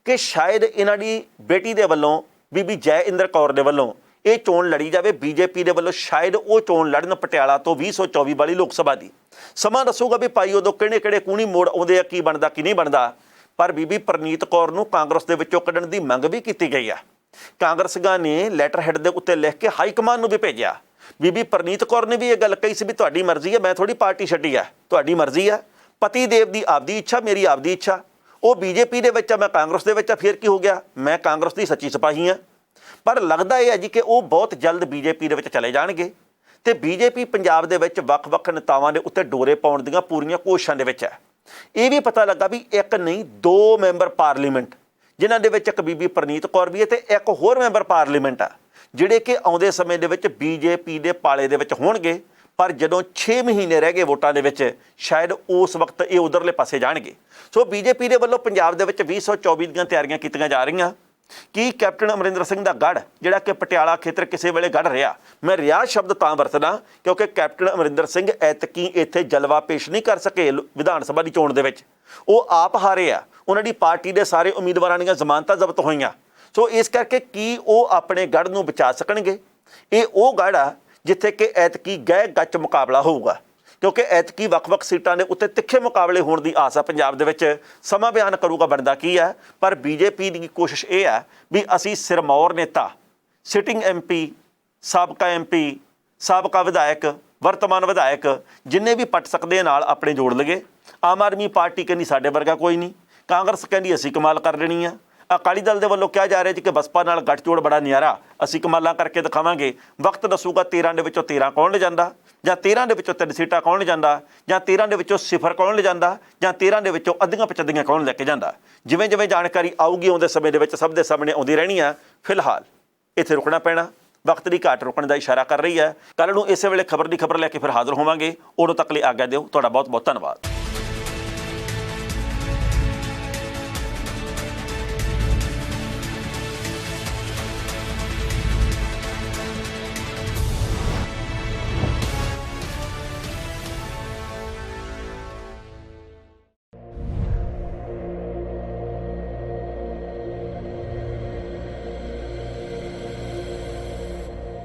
ਕਿ ਸ਼ਾਇਦ ਇਹਨਾਂ ਦੀ ਬੇਟੀ ਦੇ ਵੱਲੋਂ, ਬੀਬੀ ਜੈ ਇੰਦਰ ਕੌਰ ਦੇ ਵੱਲੋਂ ਇਹ ਚੋਣ ਲੜੀ ਜਾਵੇ। BJP ਦੇ ਵੱਲੋਂ ਸ਼ਾਇਦ ਉਹ ਚੋਣ ਲੜਨ ਪਟਿਆਲਾ ਤੋਂ 2024 ਵਾਲੀ ਲੋਕ ਸਭਾ ਦੀ। ਸਮਾਂ ਦੱਸੂਗਾ ਵੀ ਭਾਈ ਉਦੋਂ ਕਿਹੜੇ ਕੂਣੀ ਮੋੜ ਆਉਂਦੇ ਆ, ਕੀ ਬਣਦਾ ਕੀ ਨਹੀਂ ਬਣਦਾ। ਪਰ ਬੀਬੀ ਪ੍ਰਨੀਤ ਕੌਰ ਨੂੰ ਕਾਂਗਰਸ ਦੇ ਵਿੱਚੋਂ ਕੱਢਣ ਦੀ ਮੰਗ ਵੀ ਕੀਤੀ ਗਈ ਆ। ਕਾਂਗਰਸੀਆਂ ਨੇ ਲੈਟਰ ਹੈਡ ਦੇ ਉੱਤੇ ਲਿਖ ਕੇ ਹਾਈ ਕਮਾਨ ਨੂੰ ਵੀ ਭੇਜਿਆ। ਬੀਬੀ ਪ੍ਰਨੀਤ ਕੌਰ ਨੇ ਵੀ ਇਹ ਗੱਲ ਕਹੀ ਸੀ ਵੀ ਤੁਹਾਡੀ ਮਰਜ਼ੀ ਹੈ, ਮੈਂ ਥੋੜੀ ਪਾਰਟੀ ਛੱਡੀ ਆ, ਤੁਹਾਡੀ ਮਰਜ਼ੀ ਆ। ਪਤੀ ਦੇਵ ਦੀ ਆਪਦੀ ਇੱਛਾ, ਮੇਰੀ ਆਪਦੀ ਇੱਛਾ। ਉਹ BJP ਦੇ ਵਿੱਚ ਆ, ਮੈਂ ਕਾਂਗਰਸ ਦੇ ਵਿੱਚ ਆ, ਫਿਰ ਕੀ ਹੋ ਗਿਆ? ਮੈਂ ਕਾਂਗਰਸ ਦੀ ਸੱਚੀ ਸਿਪਾਹੀ ਹਾਂ। ਪਰ ਲੱਗਦਾ ਇਹ ਹੈ ਜੀ ਕਿ ਉਹ ਬਹੁਤ ਜਲਦ BJP ਦੇ ਵਿੱਚ ਚਲੇ ਜਾਣਗੇ ਤੇ BJP ਪੰਜਾਬ ਦੇ ਵਿੱਚ ਵੱਖ-ਵੱਖ ਨੇਤਾਵਾਂ ਦੇ ਉੱਤੇ ਡੋਰੇ ਪਾਉਣ ਦੀਆਂ ਪੂਰੀਆਂ ਕੋਸ਼ਿਸ਼ਾਂ ਦੇ ਵਿੱਚ ਹੈ। ਇਹ ਵੀ ਪਤਾ ਲੱਗਾ ਵੀ ਇੱਕ ਨਹੀਂ 2 ਮੈਂਬਰ ਪਾਰਲੀਮੈਂਟ, ਜਿਨ੍ਹਾਂ ਦੇ ਵਿੱਚ ਇੱਕ ਬੀਬੀ ਪ੍ਰਨੀਤ ਕੌਰ ਵੀ ਹੈ ਤੇ ਇੱਕ ਹੋਰ ਮੈਂਬਰ ਪਾਰਲੀਮੈਂਟ ਆ, ਜਿਹੜੇ ਕਿ ਆਉਂਦੇ ਸਮੇਂ ਦੇ ਵਿੱਚ BJP ਦੇ ਪਾਲੇ ਦੇ ਵਿੱਚ ਹੋਣਗੇ। ਪਰ ਜਦੋਂ 6 ਮਹੀਨੇ ਰਹਿ ਗਏ ਵੋਟਾਂ ਦੇ ਵਿੱਚ, ਸ਼ਾਇਦ ਉਸ ਵਕਤ ਇਹ ਉਧਰਲੇ ਪਾਸੇ ਜਾਣਗੇ। ਸੋ BJP ਦੇ ਵੱਲੋਂ ਪੰਜਾਬ ਦੇ ਵਿੱਚ 2024 ਦੀਆਂ ਤਿਆਰੀਆਂ ਕੀਤੀਆਂ ਜਾ ਰਹੀਆਂ। ਕਿ ਕੈਪਟਨ ਅਮਰਿੰਦਰ ਸਿੰਘ ਦਾ ਗੜ੍ਹ, ਜਿਹੜਾ ਕਿ ਪਟਿਆਲਾ ਖੇਤਰ ਕਿਸੇ ਵੇਲੇ ਗੜ੍ਹ ਰਿਹਾ, ਮੈਂ ਰਿਹਾ ਸ਼ਬਦ ਤਾਂ ਵਰਤਦਾ ਕਿਉਂਕਿ ਕੈਪਟਨ ਅਮਰਿੰਦਰ ਸਿੰਘ ਐਤਕੀ ਇੱਥੇ ਜਲਵਾ ਪੇਸ਼ ਨਹੀਂ ਕਰ ਸਕੇ ਵਿਧਾਨ ਸਭਾ ਦੀ ਚੋਣ ਦੇ ਵਿੱਚ। ਉਹ ਆਪ ਹਾਰੇ ਆ। ਉਹਨਾਂ ਦੀ ਪਾਰਟੀ ਦੇ ਸਾਰੇ ਉਮੀਦਵਾਰਾਂ ਦੀਆਂ ਜ਼ਮਾਨਤਾਂ ਜ਼ਬਤ ਹੋਈਆਂ। ਸੋ ਇਸ ਕਰਕੇ ਕੀ ਉਹ ਆਪਣੇ ਗੜ੍ਹ ਨੂੰ ਬਚਾ ਸਕਣਗੇ? ਇਹ ਉਹ ਗੜ੍ਹ ਆ ਜਿੱਥੇ ਕਿ ਐਤਕੀ ਗਹਿ ਗੱਚ ਮੁਕਾਬਲਾ ਹੋਊਗਾ, ਕਿਉਂਕਿ ਐਤਕੀ ਵੱਖ-ਵੱਖ ਸੀਟਾਂ ਦੇ ਉੱਤੇ ਤਿੱਖੇ ਮੁਕਾਬਲੇ ਹੋਣ ਦੀ ਆਸ ਆ ਪੰਜਾਬ ਦੇ ਵਿੱਚ। ਸਮਾਂ ਬਿਆਨ ਕਰੂਗਾ ਬਣਦਾ ਕੀ ਹੈ। ਪਰ BJP ਦੀ ਕੋਸ਼ਿਸ਼ ਇਹ ਹੈ ਵੀ ਅਸੀਂ ਸਿਰਮੌਰ ਨੇਤਾ, ਸਿਟਿੰਗ MP, ਸਾਬਕਾ MP, ਸਾਬਕਾ ਵਿਧਾਇਕ, ਵਰਤਮਾਨ ਵਿਧਾਇਕ, ਜਿੰਨੇ ਵੀ ਪੱਟ ਸਕਦੇ ਨਾਲ ਆਪਣੇ ਜੋੜ ਲਈਏ। ਆਮ ਆਦਮੀ ਪਾਰਟੀ ਕਹਿੰਦੀ ਸਾਡੇ ਵਰਗਾ ਕੋਈ ਨਹੀਂ, ਕਾਂਗਰਸ ਕਹਿੰਦੀ ਅਸੀਂ ਕਮਾਲ ਕਰ ਲੈਣੀ ਆ, ਅਕਾਲੀ ਦਲ ਦੇ ਵੱਲੋਂ ਕਿਹਾ ਜਾ ਰਿਹਾ ਜੀ ਕਿ ਬਸਪਾ ਨਾਲ ਗੱਠਜੋੜ ਬੜਾ ਨਿਆਰਾ, ਅਸੀਂ ਕਮਾਲਾਂ ਕਰਕੇ ਦਿਖਾਵਾਂਗੇ। ਵਕਤ ਦੱਸੂਗਾ 13 ਦੇ ਵਿੱਚੋਂ 13 ਕੌਣ ਲੈ ਜਾਂਦਾ, ਜਾਂ 13 ਦੇ ਵਿੱਚੋਂ 3 ਸੀਟਾਂ ਕੌਣ ਲੈ ਜਾਂਦਾ, ਜਾਂ 13 ਦੇ ਵਿੱਚੋਂ 0 ਕੌਣ ਲੈ ਜਾਂਦਾ, ਜਾਂ 13 ਦੇ ਵਿੱਚੋਂ ਅੱਧੀਆਂ ਪਚੱਧੀਆਂ ਕੌਣ ਲੈ ਕੇ ਜਾਂਦਾ। ਜਿਵੇਂ ਜਿਵੇਂ ਜਾਣਕਾਰੀ ਆਊਗੀ ਆਉਂਦੇ ਸਮੇਂ ਦੇ ਵਿੱਚ ਸਭ ਦੇ ਸਾਹਮਣੇ ਆਉਂਦੀ ਰਹਿਣੀ ਆ। ਫਿਲਹਾਲ ਇੱਥੇ ਰੁਕਣਾ ਪੈਣਾ, ਵਕਤ ਦੀ ਘਾਟ ਰੁਕਣ ਦਾ ਇਸ਼ਾਰਾ ਕਰ ਰਹੀ ਹੈ। ਕੱਲ੍ਹ ਨੂੰ ਇਸੇ ਵੇਲੇ ਖਬਰ ਦੀ ਖਬਰ ਲੈ ਕੇ ਫਿਰ ਹਾਜ਼ਰ ਹੋਵਾਂਗੇ। ਉਦੋਂ ਤੱਕ ਲਈ ਆਗਿਆ ਦਿਓ। ਤੁਹਾਡਾ ਬਹੁਤ ਬਹੁਤ ਧੰਨਵਾਦ।